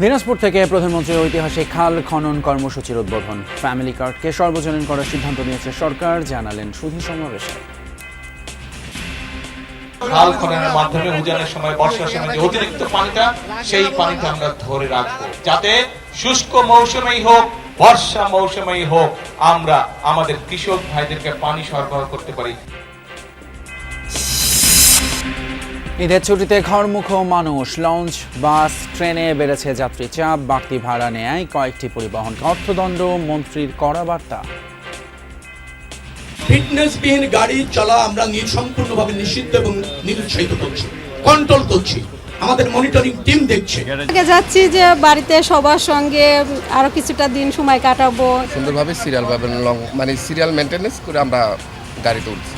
দিনাজপুর থেকে প্রধানমন্ত্রীর ঐতিহাসিক খাল খনন কর্মসূচির উদ্বোধন। ফ্যামিলি কার্ডকে সর্বজনীন করার সিদ্ধান্ত নিয়েছে সরকার, জানালেন সুধী সমাবেশে। খাল খননের মাধ্যমে উজানের সময়, বর্ষার সময় যে অতিরিক্ত পানিটা, সেই পানিটা আমরা ধরে রাখবো, যাতে শুষ্ক মৌসুমেই হোক, বর্ষা মৌসুমেই হোক, আমরা আমাদের কৃষক ভাইদেরকে পানি সরবরাহ করতে পারি। ঈদের ছুটিতে ঘরমুখো মানুষ, লঞ্চ, বাস, ট্রেনে বেড়েছে যাত্রী চাপ, বাড়তি ভাড়া নেয় কয়েকটি পরিবহনকে অর্থদণ্ড, মন্ত্রীর কড়া বার্তা। ফিটনেসবিহীন গাড়ি চলা আমরা সম্পূর্ণভাবে নিষিদ্ধ এবং নিরুৎসাহিত করছি, কন্ট্রোল করছি, আমাদের মনিটরিং টিম দেখছে। যাচ্ছি যে বাড়িতে সবার সঙ্গে আরো কিছুটা দিন সময় কাটাবো, সুন্দরভাবে সিরিয়াল পাবেন, মানে সিরিয়াল মেনটেনেন্স করে আমরা গাড়িতে উঠছি।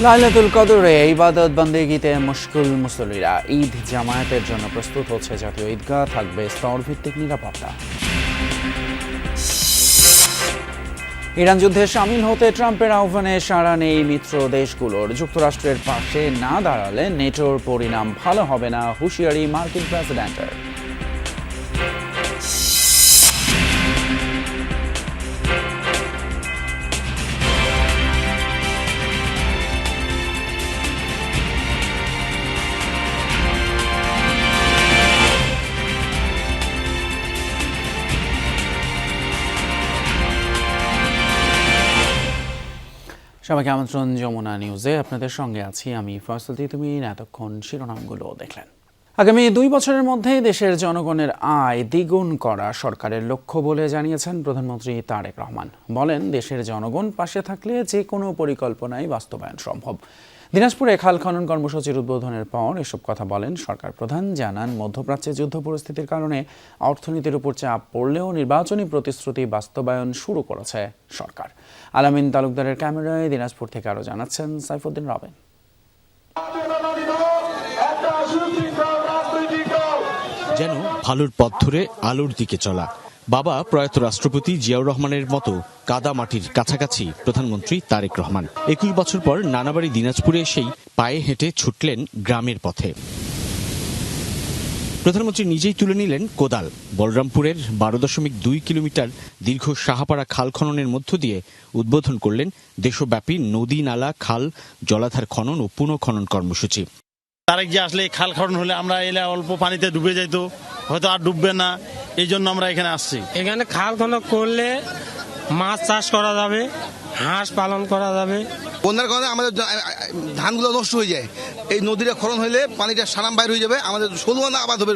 লাইলাতুল কদরে ইবাদত বন্দেগীতে মুশকুল মুসল্লিরা। ঈদ জামায়াতের জন্য প্রস্তুত হচ্ছে জাতীয় ঈদগাহ, থাকবে স্তরভিত্তিক নিরাপত্তা। ইরান যুদ্ধে সামিল হতে ট্রাম্পের আহ্বানে সাড়া নেই মিত্র দেশগুলোর। যুক্তরাষ্ট্রের পাশে না দাঁড়ালে নেটোর পরিণাম ভালো হবে না, হুঁশিয়ারি মার্কিন প্রেসিডেন্টের। সবাইকে আমন্ত্রণ যমুনা নিউজে, আপনাদের সঙ্গে আছি আমি ফয়সাল তিতুমির। এতক্ষণ শিরোনামগুলো দেখলেন। আগামী 2 বছরের মধ্যে দেশের জনগণের আয় দ্বিগুণ করা সরকারের লক্ষ্য বলে জানিয়েছেন প্রধানমন্ত্রী তারেক রহমান। বলেন, দেশের জনগণ পাশে থাকলে যে কোনো পরিকল্পনাই বাস্তবায়ন সম্ভব। দিনাজপুরে খাল খনন কর্মসূচির উদ্বোধনের পর এসব কথা বলেন সরকার প্রধান। জানান, মধ্যপ্রাচ্যে যুদ্ধ পরিস্থিতির কারণে অর্থনীতির উপর চাপ পড়লেও নির্বাচনী প্রতিশ্রুতি বাস্তবায়ন শুরু করেছে সরকার। আলামিন তালুকদারের ক্যামেরায় দিনাজপুর থেকে আরো জানাচ্ছেন সাইফুদ্দিন রবেন। যেন ভালোর পথ ধরে আলোর দিকে চলা। বাবা প্রয়াত রাষ্ট্রপতি জিয়াউর রহমানের মতো কাদা মাটির কাছাকাছি প্রধানমন্ত্রী তারেক রহমান। 21 বছর পর নানাবাড়ি দিনাজপুরে এসেই পায়ে হেঁটে ছুটলেন গ্রামের পথে। প্রধানমন্ত্রী নিজেই তুলে নিলেন কোদাল। বলরামপুরের 12.2 কিলোমিটার দীর্ঘ সাহাপাড়া খাল খননের মধ্য দিয়ে উদ্বোধন করলেন দেশব্যাপী নদী, নালা, খাল, জলাধার খনন ও পুনঃখনন কর্মসূচি। তারেক যে আসলে খাল খনন হলে আমরা এলে অল্প পানিতে ডুবে যাইতো, হয়তো আর ডুববে না, এই জন্য আমরা এখানে আসছি। এখানে খাল খনন করলে মাছ চাষ করা যাবে, হাঁস পালন করা যাবে। বন্যার কারণে আমাদের ধানগুলো নষ্ট হয়ে যায়। এই নদীটা খনন হলে পানিটা সারাম বাইর হয়ে যাবে, আমাদের ষোলনা আবাদ হবে।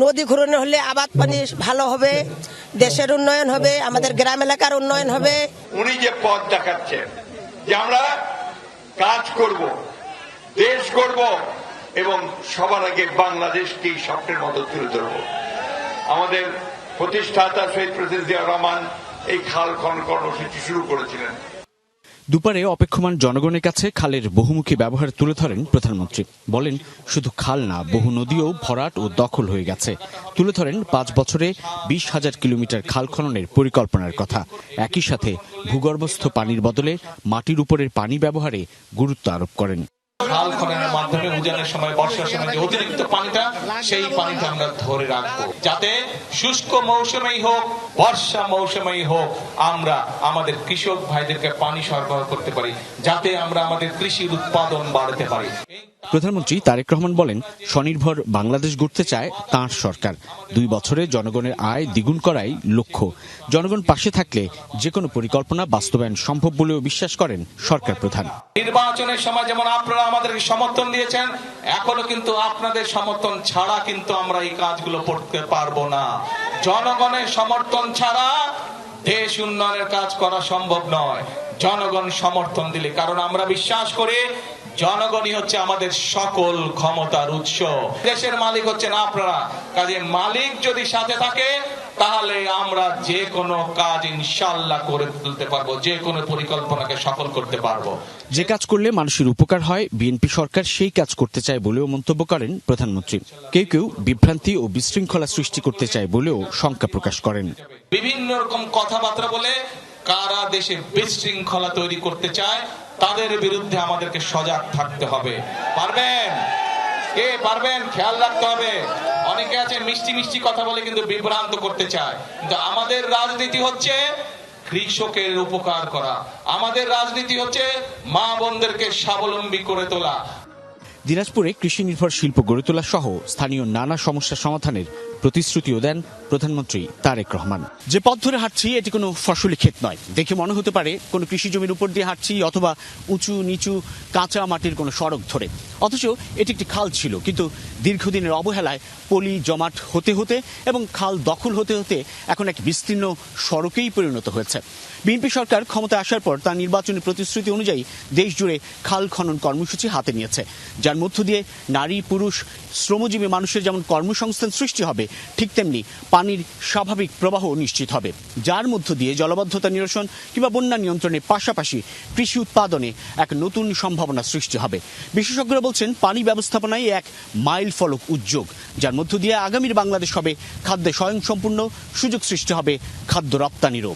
নদী খনন হলে আবাদ পানি ভালো হবে, দেশের উন্নয়ন হবে, আমাদের গ্রাম এলাকার উন্নয়ন হবে। উনি যে পথ দেখাচ্ছেন যে আমরা কাজ করব, দেশ করব এবং সবার আগে বাংলাদেশকেই স্বপ্নের মতো তুলে ধরব। আমাদের প্রতিষ্ঠাতা শহীদ প্রেসিডেন্ট জিয়াউর রহমান এই খাল খনন কর্মসূচি শুরু করেছিলেন। দুপারে অপেক্ষমান জনগণের কাছে খালের বহুমুখী ব্যবহার তুলে ধরেন প্রধানমন্ত্রী। বলেন, শুধু খাল না, বহু নদীও ভরাট ও দখল হয়ে গেছে। তুলে ধরেন 5 বছরে 20,000 কিলোমিটার খাল খননের পরিকল্পনার কথা। একই সাথে ভূগর্ভস্থ পানির বদলে মাটির উপরের পানি ব্যবহারে গুরুত্ব আরোপ করেন। খাল খননের মাধ্যমে উজানের সময়, বর্ষার সময় যে অতিরিক্ত পানিটা, সেই পানিটা আমরা ধরে রাখবো, যাতে শুষ্ক মৌসুমেই হোক, বর্ষা মৌসুমেই হোক, আমরা আমাদের কৃষক ভাইদেরকে পানি সরবরাহ করতে পারি, যাতে আমরা আমাদের কৃষির উৎপাদন বাড়াতে পারি। প্রধানমন্ত্রী তারেক রহমান বলেন, স্বনির্ভর বাংলাদেশ গড়তে চায় তাঁর সরকার। 2 বছরে জনগণের আয় দ্বিগুণ করাই লক্ষ্য। জনগণ পাশে থাকলে যে কোনো পরিকল্পনা বাস্তবায়ন সম্ভব বলেও বিশ্বাস করেন সরকার প্রধান। নির্বাচনের সময় যেমন আপনারা আমাদের সমর্থন দিয়েছেন, এখনো কিন্তু আপনাদের সমর্থন ছাড়া কিন্তু আমরা এই কাজগুলো করতে পারবো না। জনগণের সমর্থন ছাড়া দেশ উন্নয়নের কাজ করা সম্ভব নয়। জনগণ সমর্থন দিলে, কারণ আমরা বিশ্বাস করি জনগণই হচ্ছে আমাদের সকল ক্ষমতার উৎস। দেশের মালিক হচ্ছেন আপনারা, কাজে মালিক যদি সাথে থাকে তাহলে আমরা যে কোনো কাজ ইনশাআল্লাহ করে তুলতে পারবো, যে কোনো পরিকল্পনাকে সফল করতে পারবো। যে কাজ করলে মানুষের উপকার হয়, বিএনপি সরকার সেই কাজ করতে চায় বলেও মন্তব্য করেন প্রধানমন্ত্রী। কেউ কেউ বিভ্রান্তি ও বিশৃঙ্খলা সৃষ্টি করতে চায় বলেও শঙ্কা প্রকাশ করেন। বিভিন্ন রকম কথাবার্তা বলে কারা দেশে বিশৃঙ্খলা তৈরি করতে চায়, তাদের বিরুদ্ধে আমাদেরকে সজাগ থাকতে হবে। পারবেন? কে পারবেন? খেয়াল রাখতে হবে। অনেকে আছে মিষ্টি মিষ্টি কথা বলে কিন্তু বিভ্রান্ত করতে চায়, কিন্তু আমাদের রাজনীতি হচ্ছে কৃষকের উপকার করা, আমাদের রাজনীতি হচ্ছে মা বোনদেরকে স্বাবলম্বী করে তোলা। দিনাজপুরে কৃষি নির্ভর শিল্প গড়ে তোলা সহ স্থানীয় নানা সমস্যা সমাধানের প্রতিশ্রুতিও দেন প্রধানমন্ত্রী তারেক রহমান। যে পথ ধরে হাঁটছি এটি কোনো ফসলি ক্ষেত নয়, দেখে মনে হতে পারে কোনো কৃষি জমির উপর দিয়ে হাঁটছি অথবা উঁচু নিচু কাঁচা মাটির কোনো সড়ক ধরে, অথচ এটি একটি খাল ছিল, কিন্তু দীর্ঘদিনের অবহেলায় পলি জমাট হতে হতে এবং খাল দখল হতে হতে এখন এক বিস্তীর্ণ সড়কেই পরিণত হয়েছে। বিএনপি সরকার ক্ষমতায় আসার পর তার নির্বাচনী প্রতিশ্রুতি অনুযায়ী দেশ জুড়ে খাল খনন কর্মসূচি হাতে নিয়েছে, যার মধ্য দিয়ে নারী পুরুষ শ্রমজীবী মানুষের যেমন কর্মসংস্থান সৃষ্টি হবে, ঠিক তেমনি পানির স্বাভাবিক প্রবাহ নিশ্চিত হবে, যার মধ্য দিয়ে জলাবদ্ধতা নিরসন কিংবা বন্যা নিয়ন্ত্রণের পাশাপাশি কৃষি উৎপাদনে এক নতুন সম্ভাবনা সৃষ্টি হবে। বিশেষজ্ঞরা বলছেন পানি ব্যবস্থাপনায় এক মাইল ফলক উদ্যোগ, যার মধ্য দিয়ে আগামীর বাংলাদেশ হবে খাদ্যে স্বয়ংসম্পূর্ণ, সুযোগ সৃষ্টি হবে খাদ্য রপ্তানিরও।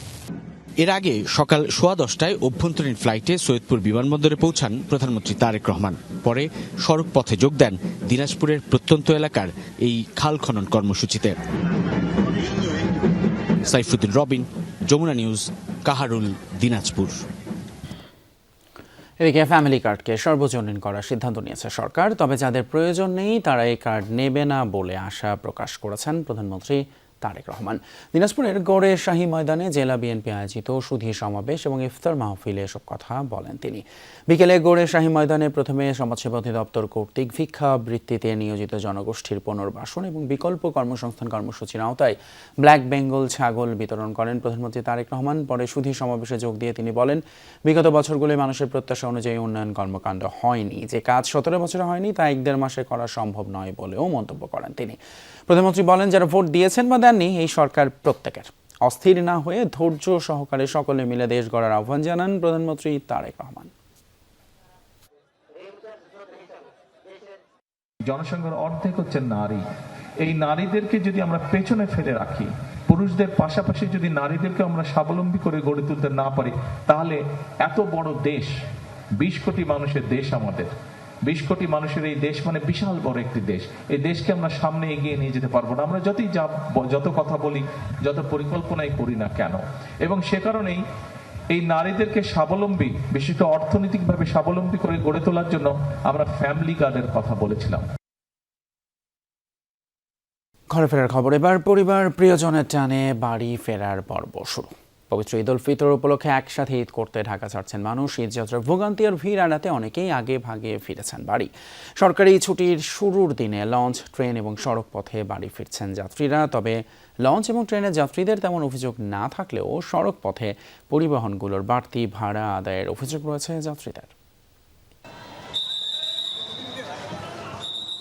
এর আগে সকাল 10:15টায় অভ্যন্তরীণ ফ্লাইটে সৈয়দপুর বিমানবন্দরে পৌঁছান প্রধানমন্ত্রী তারেক রহমান। পরে সড়ক পথে যোগ দেন দিনাজপুরের প্রত্যন্ত এলাকার এই খাল খনন কর্মসূচিতে। সাইফুদ্দিন রবিন, যমুনা নিউজ, কাহারুল, দিনাজপুর। এদিকে ফ্যামিলি কার্ডকে সর্বজনীন করার সিদ্ধান্ত নিয়েছে সরকার, তবে যাদের প্রয়োজন নেই তারা এই কার্ড নেবে না বলে আশা প্রকাশ করেছেন প্রধানমন্ত্রী তারেক রহমান। দিনাজপুরের গড়ে শাহী ময়দানে জেলা বিএনপি আয়োজিত সুধী সমাবেশ এবং ইফতার মাহফিলে এসব কথা বলেন তিনি। বিকেলে গড়ে শাহী ময়দানে প্রথমে সমাজসেবা অধিদপ্তর কর্তৃক ভিক্ষা বৃত্তিতে নিয়োজিত জনগোষ্ঠীর পুনর্বাসন এবং বিকল্প কর্মসংস্থান কর্মসূচির আওতায় ব্ল্যাক বেঙ্গল ছাগল বিতরণ করেন প্রধানমন্ত্রী তারেক রহমান। পরে সুধী সমাবেশে যোগ দিয়ে তিনি বলেন, বিগত বছরগুলোয় মানুষের প্রত্যাশা অনুযায়ী উন্নয়ন কর্মকাণ্ড হয়নি, যে কাজ 17 বছরে হয়নি তা 1-1.5 মাসে করা সম্ভব নয় বলেও মন্তব্য করেন তিনি। প্রধানমন্ত্রী বলেন, যারা ভোট দিয়েছেন বা দেননি, এই সরকার প্রত্যেকের। অস্থির না হয়ে ধৈর্য সহকারে সকলে মিলে দেশ গড়ার আহ্বান জানান প্রধানমন্ত্রী তারেক রহমান। জনসংখ্যার অর্ধেক হচ্ছে নারী। এই নারীদেরকে যদি আমরা পেছনে ফেলে রাখি, পুরুষদের পাশাপাশি যদি নারীদেরকে আমরা স্বাবলম্বী করে গড়ে তুলতে না পারি, তাহলে এত বড় দেশ, 20 কোটি মানুষের দেশ আমাদের, 20 কোটি মানুষের এই দেশ মানে বিশাল বড় একটি দেশ। এই দেশকে আমরা সামনে এগিয়ে নিয়ে যেতে পারবো না, আমরা যত কথা বলি, যত পরিকল্পনাই করি না কেন। এবং সে কারণেই এই নারীদেরকে স্বাবলম্বী, বিশেষ করে অর্থনৈতিকভাবে স্বাবলম্বী করে গড়ে তোলার জন্য আমরা ফ্যামিলি কার্ডের কথা বলেছিলাম। ঘরে ফেরার খবর এবার। পরিবার প্রিয়জনের টানে বাড়ি ফেরার পর্ব শুরু। পবিত্র ঈদ উল ফিতর উপলক্ষে একসাথে ঈদ করতে ঢাকা ছাড়ছেন মানুষ। ঈদযাত্রার ভোগান্তি আর ভিড় এড়াতে অনেকেই আগে ভাগে ফিরেছেন বাড়ি। সরকারি ছুটির শুরুর দিনে লঞ্চ, ট্রেন এবং সড়ক পথে বাড়ি ফিরছেন যাত্রীরা। তবে লঞ্চ এবং ট্রেনের যাত্রীদের তেমন অভিযোগ না থাকলেও সড়ক পথে পরিবহনগুলোর বাড়তি ভাড়া আদায়ের অভিযোগ রয়েছে যাত্রীদের।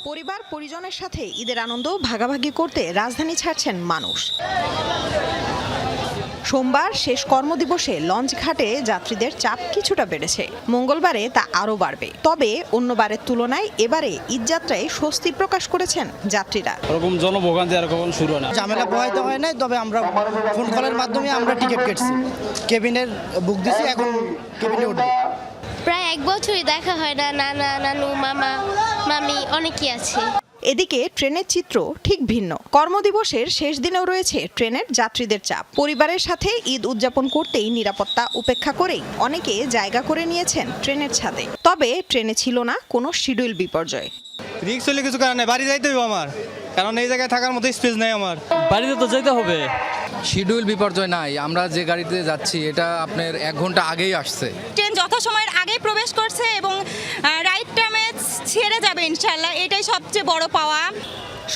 পরিবার পরিজনের সাথে ঈদের আনন্দ ভাগাভাগি করতে রাজধানী ছাড়ছেন মানুষ। সোমবার শেষ কর্মদিবসে লঞ্চ ঘাটে যাত্রীদের চাপ কিছুটা বেড়েছে, মঙ্গলবারে তা আরও বাড়বে। তবে অন্যবারের তুলনায় এবারে ঈদযাত্রায় স্বস্তি প্রকাশ করেছেন যাত্রীরা। এরকম জনভোগান্তি আর কখন শুরু হয় না, ঝামেলা পোহাইতে হয় নাই। তবে আমরা ফোন কলের মাধ্যমে আমরা টিকিট কেটেছি, কেবিনের বুক দিছি, এখন কেবিনে উঠবো। প্রায় 1 বছরই দেখা হয় না, নানা নানু মামা মামি অনেকেই আছে। এদিকে ট্রেনের চিত্র ঠিক ভিন্ন। কর্মদিবসের শেষ দিনেও রয়েছে ট্রেনের যাত্রীদের চাপ। পরিবারের সাথে ঈদ উদযাপন করতেই নিরাপত্তা উপেক্ষা করেই অনেকে জায়গা করে নিয়েছেন ট্রেনের ছাদে। তবে ট্রেনে ছিল না কোনো শিডিউল বিপর্যয়। রিক্স হলে কিছু কারণে বাড়ি যাইতে হবে আমার, কারণ এই জায়গায় থাকার মতো স্পেস নেই আমার। বাড়িতে তো যেতে হবে। শিডিউল বিপর্যয় নাই, আমরা যে গাড়িতে যাচ্ছি এটা আপনার 1 ঘন্টা আগেই আসছে। ট্রেন যথাসময়ের আগেই প্রবেশ করছে এবং রাইট টাইমে ছেড়ে যাবে ইনশাআল্লাহ, এটাই সবচেয়ে বড় পাওয়া।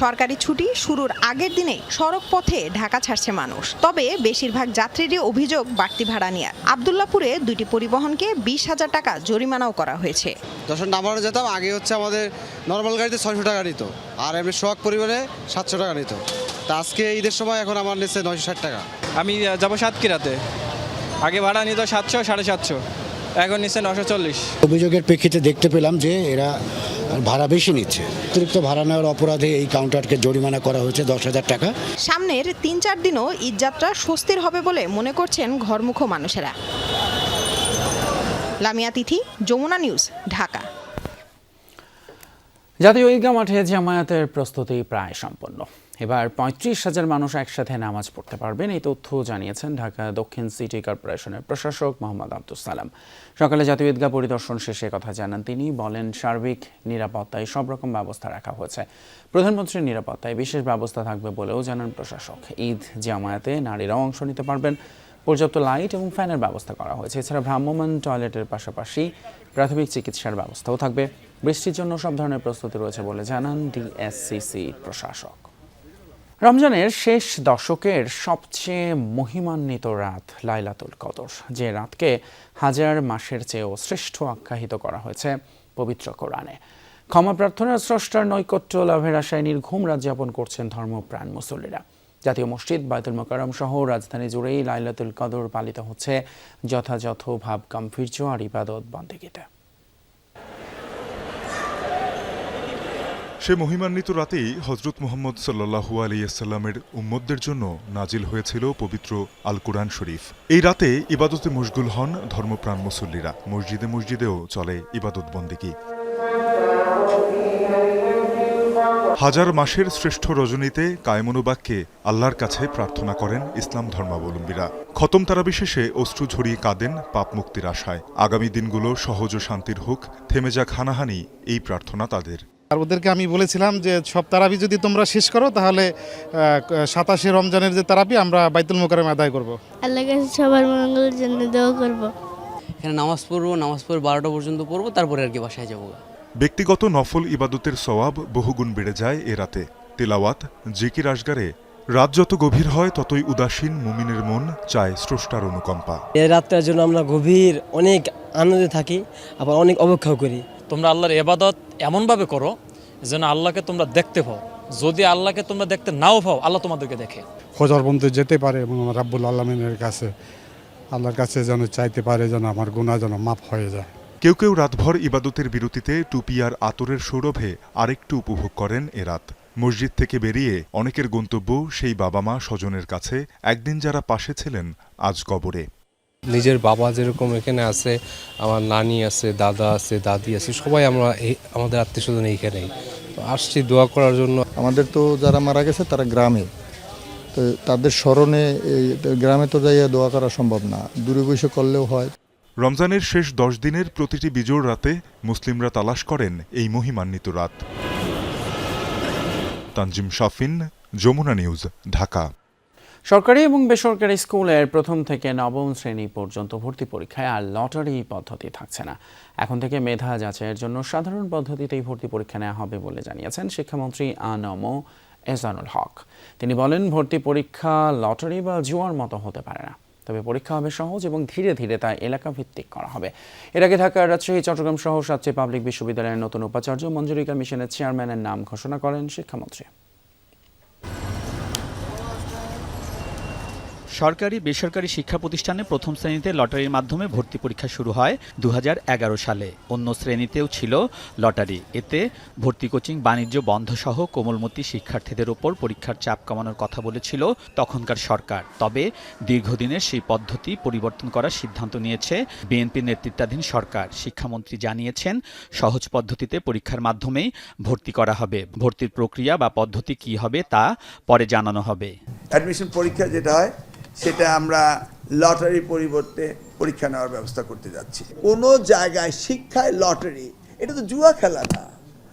সরকারি ছুটি শুরুর আগের দিনে সড়ক পথে ঢাকা ছাড়ছে মানুষ। তবে বেশিরভাগ যাত্রীরই অভিযোগ বাড়তি ভাড়া নিয়ে। আব্দুল্লাপুরে 2টি পরিবহনকে 20,000 টাকা জরিমানাও করা হয়েছে। যখন নামানো যেতাম আগে হচ্ছে আমাদের নর্মাল গাড়িতে 600 টাকা নিত, আর এমনি সোহাগ পরিবারে 700 টাকা নিত। তা আজকে ঈদের সময় এখন আমার নিচ্ছে 960 টাকা। আমি যাবো সাতক্ষীরাতে, আগে ভাড়া নিত 700 750, এখন নিচ্ছে 940। অভিযোগের প্রেক্ষিতে দেখতে পেলাম যে এরা ভাড়া বেশি নিচ্ছে। অতিরিক্ত ভাড়া নেওয়ার অপরাধে এই কাউন্টারকে জরিমানা করা হয়েছে 10,000 টাকা। সামনের 3-4 দিনও ঈদযাত্রা স্বস্তির হবে বলে মনে করছেন ঘরমুখ মানুষেরা। লামিয়া তিথি, যমুনা নিউজ, ঢাকা। জাতীয় ঈদগাহ মাঠে জামায়াতের প্রস্তুতি প্রায় সম্পন্ন। এবার ৩৫,০০০ মানুষ একসাথে নামাজ পড়তে পারবেন, এই তথ্য জানিয়েছেন ঢাকা দক্ষিণ সিটি কর্পোরেশনের প্রশাসক মোহাম্মদ আব্দুস সালাম। সকালে জাতীয় ঈদগাহ পরিদর্শন শেষে কথা জানান তিনি। বলেন, সার্বিক নিরাপত্তায় সব রকম ব্যবস্থা রাখা হয়েছে। প্রধানমন্ত্রীর নিরাপত্তায় বিশেষ ব্যবস্থা থাকবে বলেও জানান প্রশাসক। ঈদ জামায়াতে নারীরাও অংশ নিতে পারবেন। পর্যাপ্ত লাইট এবং ফ্যানের ব্যবস্থা করা হয়েছে। এছাড়া ভ্রাম্যমাণ টয়লেটের পাশাপাশি প্রাথমিক চিকিৎসার ব্যবস্থাও থাকবে। বৃষ্টির জন্য সব ধরনের প্রস্তুতি রয়েছে বলে জানান ডিএসসিসি প্রশাসক। রমজানের শেষ দশকের সবচেয়ে মহিমান্বিত রাত লাইলাতুল কদর, যে রাতকে হাজার মাসের চেয়েও শ্রেষ্ঠ আখ্যায়িত করা হয়েছে পবিত্র কোরআনে। ক্ষমা প্রার্থনার স্রষ্টার নৈকট্য লাভের আশায় নির্ঘুম রাত যাপন করছেন ধর্মপ্রাণ মুসল্লিরা। জাতীয় মসজিদ, বায়তুল মোকাররম সহ রাজধানী জুড়েই লাইলাতুল কদর পালিত হচ্ছে যথাযথ ভাব গাম্ভীর্য আর ইবাদত বন্দেগিতে। সে মহিমান্বিত রাতেই হজরত মুহাম্মদ সাল্লাল্লাহু আলাইহিস-সাল্লামের উম্মতদের জন্য নাজিল হয়েছিল পবিত্র আল কুরআন শরীফ। এই রাতে ইবাদতে মশগুল হন ধর্মপ্রাণ মুসল্লিরা। মসজিদে মসজিদেও চলে ইবাদত বন্দেগি। হাজার মাসের শ্রেষ্ঠ রজনীতে কায়মনোবাক্যে আল্লাহর কাছে প্রার্থনা করেন ইসলাম ধর্মাবলম্বীরা। খতম তারাবি শেষে অশ্রু ঝরিয়ে কাঁদেন পাপ মুক্তির আশায়। আগামী দিনগুলো সহজ ও শান্তির হোক, থেমে যাক হানাহানি, এই প্রার্থনা তাদের। আর ওদেরকে আমি বলেছিলাম যে সব তারাবি যদি তোমরা শেষ করো তাহলে 27শে রমজানের যে তারাবি আমরা বাইতুল মোকাররমে আদায় করব। আল্লাহর কাছে সবার মঙ্গলের জন্য দোয়া করব। এখানে নামাজ পড়বো 12টা পর্যন্ত পড়বো, তারপরে আর কি বাসায় যাবো। ব্যক্তিগত নফল ইবাদতের সওয়াব বহুগুণ বেড়ে যায় এ রাতে। তেলাওয়াত, জিকির আসগারে রাত যত গভীর হয় ততই উদাসীন মুমিনের মন চায় স্রষ্টার অনুকম্পা। এই রাতটার জন্য আমরা গভীর অনেক আনন্দে থাকি, আবার অনেক অপেক্ষা করি। তোমরা আল্লাহর ইবাদত এমনভাবে করো যেন আল্লাহকে তোমরা দেখতে পাও। যদি আল্লাহকে তোমরা দেখতে নাও পাও, আল্লাহ তোমাদেরকে দেখে। ফজর পর্যন্ত যেতে পারে এবং রাব্বুল আলামিনের কাছে, আল্লাহর কাছে যেন চাইতে পারে যেন আমার গুনাহ যেন মাফ হয়ে যায়। কেউ কেউ রাতভর ইবাদতের বিরতিতে টুপি আর আতরের সৌরভে আরেকটু উপভোগ করেন এ রাত। মসজিদ থেকে বেরিয়ে অনেকের গন্তব্য সেই বাবা মা স্বজনের কাছে, একদিন যারা পাশে ছিলেন আজ কবরে। নিজের বাবা যেরকম এখানে আছে, আমার নানি আছে, দাদা আছে, দাদি আছে, সবাই আমরা আমাদের আত্মীয় স্বজন এইখানেই আসছি দোয়া করার জন্য। আমাদের তো যারা মারা গেছে তারা গ্রামে, তো তাদের স্মরণে এই গ্রামে তো যাইয়া দোয়া করা সম্ভব না, দূরে বসে করলেও হয়। রমজানের শেষ 10 দিনের প্রতিটি বিজোড় রাতে মুসলিমরা তালাশ করেন এই মহিমান্বিত রাত। তানজিম শাফিন, যমুনা নিউজ, ঢাকা। সরকারি এবং বেসরকারি স্কুলের প্রথম থেকে নবম শ্রেণী পর্যন্ত ভর্তি পরীক্ষায় আর লটারি পদ্ধতি থাকছে না। এখন থেকে মেধা যাচাইয়ের জন্য সাধারণ পদ্ধতিতেই ভর্তি পরীক্ষা নেওয়া হবে বলে জানিয়েছেন শিক্ষামন্ত্রী আ.ন.ম এহসানুল হক। তিনি বলেন, ভর্তি পরীক্ষা লটারি বা জুয়ার মতো হতে পারে না, তবে পরীক্ষা হবে সহজ এবং ধীরে ধীরে তা এলাকা ভিত্তিক করা হবে। এর আগে ঢাকা, রাজশাহী, চট্টগ্রাম সহ 7টি পাবলিক বিশ্ববিদ্যালয়ের নতুন উপাচার্য মঞ্জুরিকা মিশনের চেয়ারম্যানের নাম ঘোষণা করেন শিক্ষামন্ত্রী। সরকারি বেসরকারি শিক্ষা প্রতিষ্ঠানে প্রথম শ্রেণীতে লটারির মাধ্যমে ভর্তি পরীক্ষা শুরু হয় 2011 সালে। অন্য শ্রেণীতেও ছিল লটারি। এতে ভর্তি কোচিং বাণিজ্য বন্ধসহ কোমলমতি শিক্ষার্থীদের ওপর পরীক্ষার চাপ কমানোর কথা বলেছিল তখনকার সরকার। তবে দীর্ঘদিনের সেই পদ্ধতি পরিবর্তন করার সিদ্ধান্ত নিয়েছে বিএনপি নেতৃত্বাধীন সরকার। শিক্ষামন্ত্রী জানিয়েছেন, সহজ পদ্ধতিতে পরীক্ষার মাধ্যমেই ভর্তি করা হবে। ভর্তির প্রক্রিয়া বা পদ্ধতি কি হবে তা পরে জানানো হবে। অ্যাডমিশন পরীক্ষা যেটা হয় সেটা আমরা লটারির পরিবর্তে পরীক্ষা নেওয়ার ব্যবস্থা করতে যাচ্ছি। কোনো জায়গায় শিক্ষায় লটারি, এটা তো জুয়া খেলা না।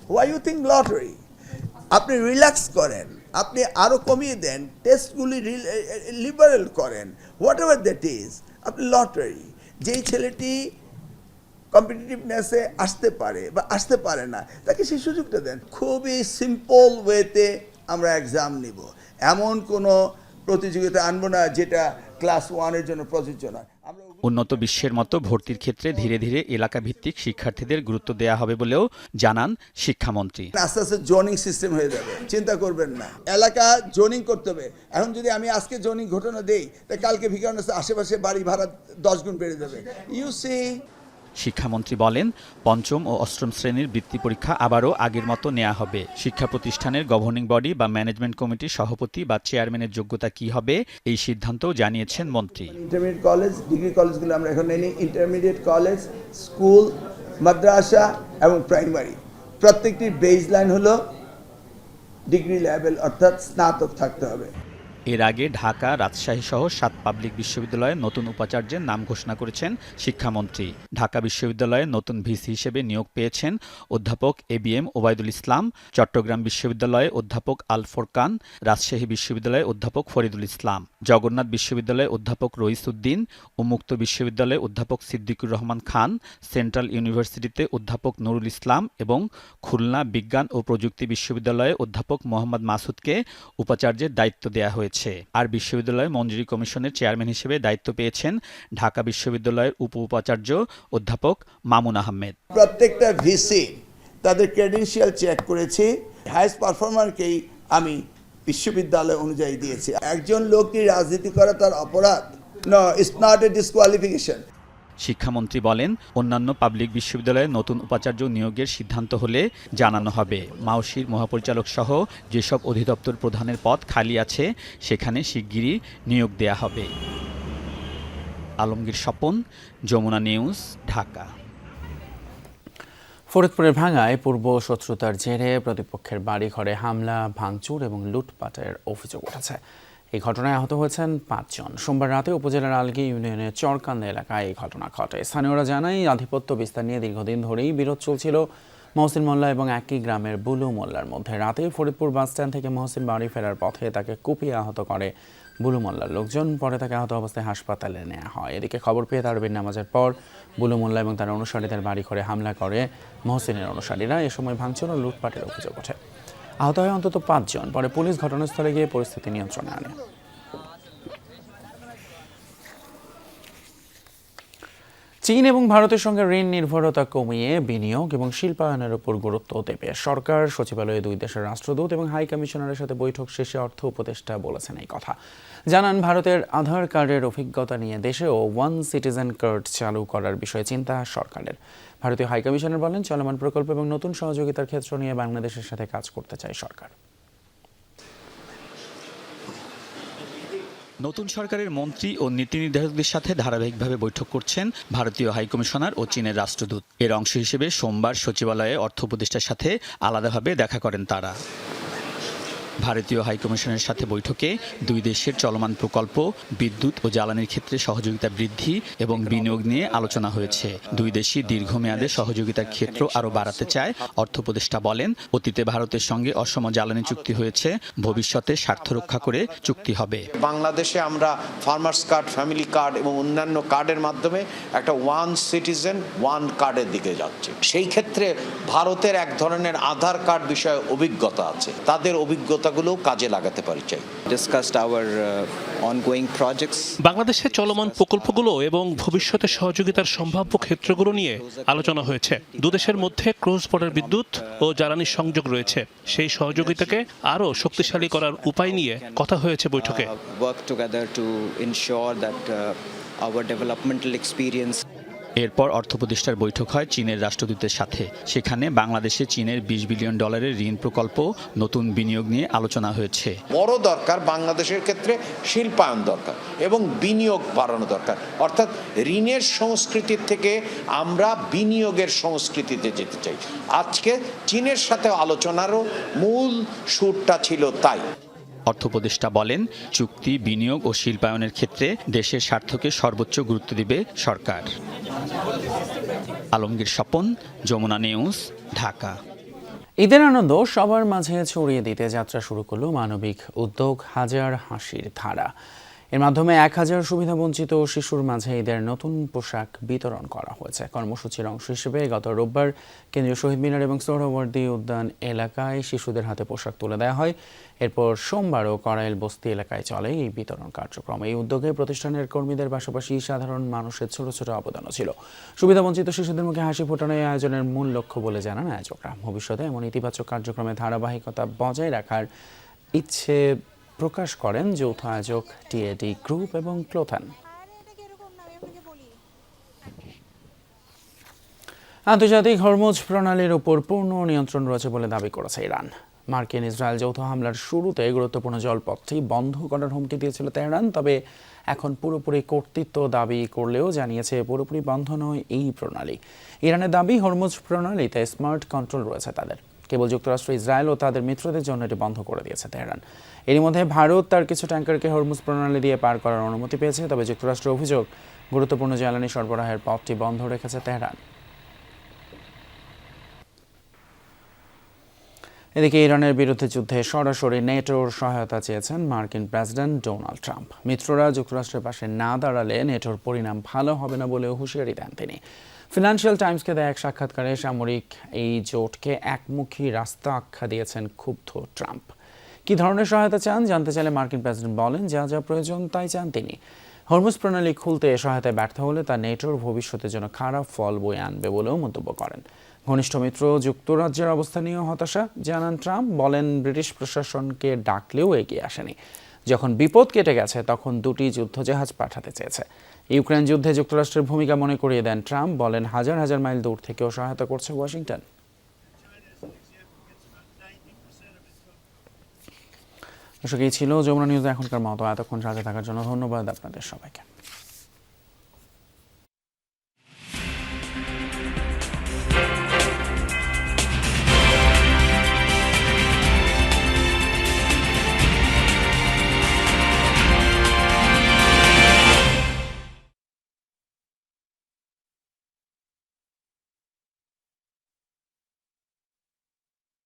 Why you think lottery? আপনি রিল্যাক্স করেন, আপনি আরও কমিয়ে দেন, টেস্টগুলি লিবারেল করেন, হোয়াট এভার দ্যাট ইজ। আপনি লটারি, যেই ছেলেটি কম্পিটিটিভনেসে আসতে পারে বা আসতে পারে না, তাকে সেই সুযোগটা দেন। খুবই সিম্পল ওয়েতে আমরা এক্সাম নিব, এমন কোনো প্রতিযোগিতা আনবো না যেটা ক্লাস 1-এর জন্য প্রযোজ্য নয়। উন্নত বিশ্বের মতো ভর্তির ক্ষেত্রে ধীরে ধীরে এলাকা ভিত্তিক শিক্ষার্থীদের গুরুত্ব দেওয়া হবে বলেও জানান শিক্ষামন্ত্রী। আস্তে আস্তে জোনিং সিস্টেম হয়ে যাবে, চিন্তা করবেন না। এলাকা জোনিং করতে হবে। এখন যদি আমি আজকে জোনিং ঘটনা দেই, তাই কালকে ভিকারুননিসা আশেপাশে বাড়ি ভাড়া 10 গুণ বেড়ে যাবে। You see. শিক্ষামন্ত্রী বলেন, পঞ্চম ও অষ্টম শ্রেণীর বৃত্তি পরীক্ষা আবারও আগের মতো নেওয়া হবে। শিক্ষা প্রতিষ্ঠানের গভর্নিং বডি বা ম্যানেজমেন্ট কমিটির সভাপতি বা চেয়ারম্যানের যোগ্যতা কি হবে, এই সিদ্ধান্তও জানিয়েছেন মন্ত্রী। ইন্টারমিডিয়েট কলেজ, ডিগ্রি কলেজগুলো আমরা এখন নেই। ইন্টারমিডিয়েট কলেজ, স্কুল, মাদ্রাসা এবং প্রাইমারি প্রত্যেকটির বেসলাইন হলো ডিগ্রি লেভেল, অর্থাৎ স্নাতক থাকতে হবে। এর আগে ঢাকা, রাজশাহী সহ 7 পাবলিক বিশ্ববিদ্যালয়ে নতুন উপাচার্যের নাম ঘোষণা করেছেন শিক্ষামন্ত্রী। ঢাকা বিশ্ববিদ্যালয়ে নতুন ভিসি হিসেবে নিয়োগ পেয়েছেন অধ্যাপক ABM ওবায়দুল ইসলাম, চট্টগ্রাম বিশ্ববিদ্যালয়ে অধ্যাপক আল ফোরকান, রাজশাহী বিশ্ববিদ্যালয়ে অধ্যাপক ফরিদুল ইসলাম, জগন্নাথ বিশ্ববিদ্যালয়ে অধ্যাপক রইস উদ্দিন, উন্মুক্ত বিশ্ববিদ্যালয়ে অধ্যাপক সিদ্দিকুর রহমান খান, সেন্ট্রাল ইউনিভার্সিটিতে অধ্যাপক নুরুল ইসলাম এবং খুলনা বিজ্ঞান ও প্রযুক্তি বিশ্ববিদ্যালয়ে অধ্যাপক মোহাম্মদ মাসুদকে উপাচার্যের দায়িত্ব দেয়া হয়েছে। আর বিশ্ববিদ্যালয় মঞ্জুরি কমিশনের চেয়ারম্যান হিসেবে দায়িত্ব পেয়েছেন ঢাকা বিশ্ববিদ্যালয়ের উপাচার্য অধ্যাপক মামুন আহমেদ। প্রত্যেকটা ভিসি তাদের ক্রেডেনশিয়াল চেক করেছি, হাইস্ট পারফরমারকেই আমি বিশ্ববিদ্যালয় অনুযায়ী দিয়েছি। একজন লোককে রাজনীতি করা তার অপরাধ? No, it's not a disqualification. শিক্ষামন্ত্রী বলেন, অন্যান্য পাবলিক বিশ্ববিদ্যালয়ে নতুন উপাচার্য নিয়োগের সিদ্ধান্ত হলে জানানো হবে। মাওশির মহাপরিচালক সহ যেসব অধিদপ্তর প্রধানের পদ খালি আছে সেখানে শিগগিরই নিয়োগ দেয়া হবে। আলমগীর স্বপন, যমুনা নিউজ, ঢাকা। ফরিদপুরের ভাঙ্গায় পূর্ব শত্রুতার জেরে প্রতিপক্ষের বাড়িঘরে হামলা, ভাঙচুর এবং লুটপাটের অভিযোগ উঠেছে। এই ঘটনায় আহত হয়েছেন 5 জন। সোমবার রাতে উপজেলার আলগী ইউনিয়নের চরকান্দা এলাকায় এই ঘটনা ঘটে। স্থানীয়রা জানায়, আধিপত্য বিস্তার নিয়ে দীর্ঘদিন ধরেই বিরোধ চলছিল মহসিন মোল্লা এবং একই গ্রামের বুলু মোল্লার মধ্যে। রাতে ফরিদপুর বাসস্ট্যান্ড থেকে মহসিন বাড়ি ফেরার পথে তাকে কুপিয়ে আহত করে বুলু মোল্লার লোকজন। পরে তাকে আহত অবস্থায় হাসপাতালে নেওয়া হয়। এদিকে খবর পেয়ে তারাবির নামাজের পর বুলু মোল্লা এবং তার অনুসারীদের বাড়ি ঘরে হামলা করে মহসিনের অনুসারীরা। এ সময় ভাঙচুর ও লুটপাটের অভিযোগ ওঠে। আহত হয় অন্তত 5 জন। পরে পুলিশ ঘটনাস্থলে গিয়ে পরিস্থিতি নিয়ন্ত্রণে আনে। চীন এবং ভারতের সঙ্গে ঋণ নির্ভরতা কমিয়ে বিনিয়োগ এবং শিল্পায়নের উপর গুরুত্ব দেবে সরকার। সচিবালয়ে 2 দেশের রাষ্ট্রদূত এবং হাই কমিশনারের সাথে বৈঠক শেষে অর্থ উপদেষ্টা বলেছেন এই কথা। জানান, ভারতের আধার কার্ডের অভিজ্ঞতা নিয়ে দেশেও ওয়ান সিটিজেন কার্ড চালু করার বিষয়ে চিন্তা সরকারের। ভারতীয় হাই কমিশনার বলেন, চলমান প্রকল্প এবং নতুন সহযোগিতার ক্ষেত্র নিয়ে বাংলাদেশের সাথে কাজ করতে চায় সরকার। নতুন সরকারের মন্ত্রী ও নীতি নির্ধারকদের সাথে ধারাবাহিকভাবে বৈঠক করছেন ভারতীয় হাইকমিশনার ও চীনের রাষ্ট্রদূত। এর অংশ হিসেবে সোমবার সচিবালয়ে অর্থ উপদেষ্টার সাথে আলাদাভাবে দেখা করেন তারা। ভারতীয় হাইকমিশনের সাথে বৈঠকে 2 দেশের চলমান প্রকল্প, বিদ্যুৎ ও জ্বালানির ক্ষেত্রে সহযোগিতা বৃদ্ধি এবং বিনিয়োগ নিয়ে আলোচনা হয়েছে। 2 দেশই দীর্ঘমেয়াদে সহযোগিতার ক্ষেত্র আরও বাড়াতে চায়। অর্থ উপদেষ্টা বলেন, অতীতে ভারতের সঙ্গে অসম জ্বালানি চুক্তি হয়েছে, ভবিষ্যতে স্বার্থ রক্ষা করে চুক্তি হবে। বাংলাদেশে আমরা ফার্মার্স কার্ড, ফ্যামিলি কার্ড এবং অন্যান্য কার্ডের মাধ্যমে একটা ওয়ান সিটিজেন ওয়ান কার্ডের দিকে যাচ্ছে। সেই ক্ষেত্রে ভারতের এক ধরনের আধার কার্ড বিষয়ে অভিজ্ঞতা আছে, তাদের অভিজ্ঞতা কাজে লাগাতে পারি চাই। বাংলাদেশের চলমান প্রকল্পগুলো এবং ভবিষ্যতে সহযোগিতার সম্ভাব্য ক্ষেত্রগুলো নিয়ে আলোচনা হয়েছে। 2 দেশের মধ্যে ক্রস বর্ডার বিদ্যুৎ ও জ্বালানির সংযোগ রয়েছে। সেই সহযোগিতাকে আরও শক্তিশালী করার উপায় নিয়ে কথা হয়েছে বৈঠকে। এরপর অর্থ উপদেষ্টার বৈঠক হয় চীনের রাষ্ট্রদূতের সাথে। সেখানে বাংলাদেশে চীনের $20 বিলিয়ন ঋণ প্রকল্প, নতুন বিনিয়োগ নিয়ে আলোচনা হয়েছে। বড় দরকার বাংলাদেশের ক্ষেত্রে শিল্পায়ন দরকার এবং বিনিয়োগ বাড়ানো দরকার, অর্থাৎ ঋণের সংস্কৃতির থেকে আমরা বিনিয়োগের সংস্কৃতিতে যেতে চাই। আজকে চীনের সাথে আলোচনারও মূল সুরটা ছিল তাই। অর্থ উপদেষ্টা বলেন, চুক্তি, বিনিয়োগ ও শিল্পায়নের ক্ষেত্রে দেশের স্বার্থকে সর্বোচ্চ গুরুত্ব দিবে সরকার। আলমগীর স্বপন, যমুনা নিউজ, ঢাকা। ঈদের আনন্দ সবার মাঝে ছড়িয়ে দিতে যাত্রা শুরু করল মানবিক উদ্যোগ হাজার হাসির ধারা। এর মাধ্যমে 1000 সুবিধাবঞ্চিত শিশুর মাঝে ঈদের নতুন পোশাক বিতরণ করা হয়েছে। কর্মসূচির অংশ হিসেবে গত রোববার কেন্দ্রীয় শহীদ মিনার এবং সোহরাওয়ার্দী উদ্যান এলাকায় শিশুদের হাতে পোশাক তুলে দেওয়া হয়। এরপর সোমবারও করাইল বস্তি এলাকায় চলে এই বিতরণ কার্যক্রম। এই উদ্যোগে প্রতিষ্ঠানের কর্মীদের পাশাপাশি সাধারণ মানুষের ছোট ছোট অবদানও ছিল। সুবিধাবঞ্চিত শিশুদের মুখে হাসি ফোটানো এই আয়োজনের মূল লক্ষ্য বলে জানান আয়োজকরা। ভবিষ্যতে এমন ইতিবাচক কার্যক্রমে ধারাবাহিকতা বজায় রাখার ইচ্ছে প্রকাশ করেন যৌথ আয়োজক টিএডি গ্রুপ এবং ক্লোথান। আন্তর্জাতিক হরমুজ প্রণালীর উপর পূর্ণ নিয়ন্ত্রণ রয়েছে বলে দাবি করেছে ইরান। মার্কিন ইসরায়েল যৌথ হামলার শুরুতে গুরুত্বপূর্ণ জলপথটি বন্ধ করার হুমকি দিয়েছিল তেহরান, তবে এখন পুরোপুরি কর্তৃত্ব দাবি করলেও জানিয়েছে পুরোপুরি বন্ধ নয় এই প্রণালী। ইরানের দাবি হরমুজ প্রণালীতে স্মার্ট কন্ট্রোল রয়েছে তাদের। কেবল যুক্তরাষ্ট্র, ইসরায়েল ও তাদের মিত্রদের জন্য এটি বন্ধ করে দিয়েছে তেহরান। এরই মধ্যে ভারত তার কিছু ট্যাঙ্কারকে হরমুজ প্রণালী দিয়ে পার করার অনুমতি পেয়েছে, তবে যুক্তরাষ্ট্রের অভিযোগ গুরুত্বপূর্ণ জ্বালানি সরবরাহের পথটি বন্ধ রেখেছে তেহরান। এদিকে ইরানের বিরুদ্ধে যুদ্ধে সরাসরি নেটোর সহায়তা চেয়েছেন মার্কিন প্রেসিডেন্ট ডোনাল্ড ট্রাম্প। মিত্ররা যুক্তরাষ্ট্রের পাশে না দাঁড়ালে নেটোর পরিণাম ভালো হবে না বলেও হুঁশিয়ারি দেন তিনি। ফিনান্সিয়াল টাইমসকে দেয়া এক সাক্ষাৎকারে সামরিক এই জোটকে একমুখী রাস্তা আখ্যা দিয়েছেন ক্ষুব্ধ ট্রাম্প। কী ধরনের সহায়তা চান জানতে চাইলে মার্কিন প্রেসিডেন্ট বলেন, যা যা প্রয়োজন তাই চান তিনি। হরমুজ প্রণালী খুলতে সহায়তায় ব্যর্থ হলে তা নেটোর ভবিষ্যতের জন্য খারাপ ফল বয়ে আনবে বলেও মন্তব্য করেন। ঘনিষ্ঠ মিত্র যুক্তরাজ্যের অবস্থা নিয়েও হতাশা জানান ট্রাম্প। বলেন, ব্রিটিশ প্রশাসনকে ডাকলেও এগিয়ে আসেনি। যখন বিপদ কেটে গেছে তখন দুটি যুদ্ধজাহাজ পাঠাতে চেয়েছে। ইউক্রেন যুদ্ধে যুক্তরাষ্ট্রের ভূমিকা মনে করিয়ে দেন ট্রাম্প। বলেন, হাজার হাজার মাইল দূর থেকেও সহায়তা করছে ওয়াশিংটন। দর্শক, এই ছিল যমুনা নিউজ এখনকার মতো। এতক্ষণ সাথে থাকার জন্য ধন্যবাদ আপনাদের সবাইকে।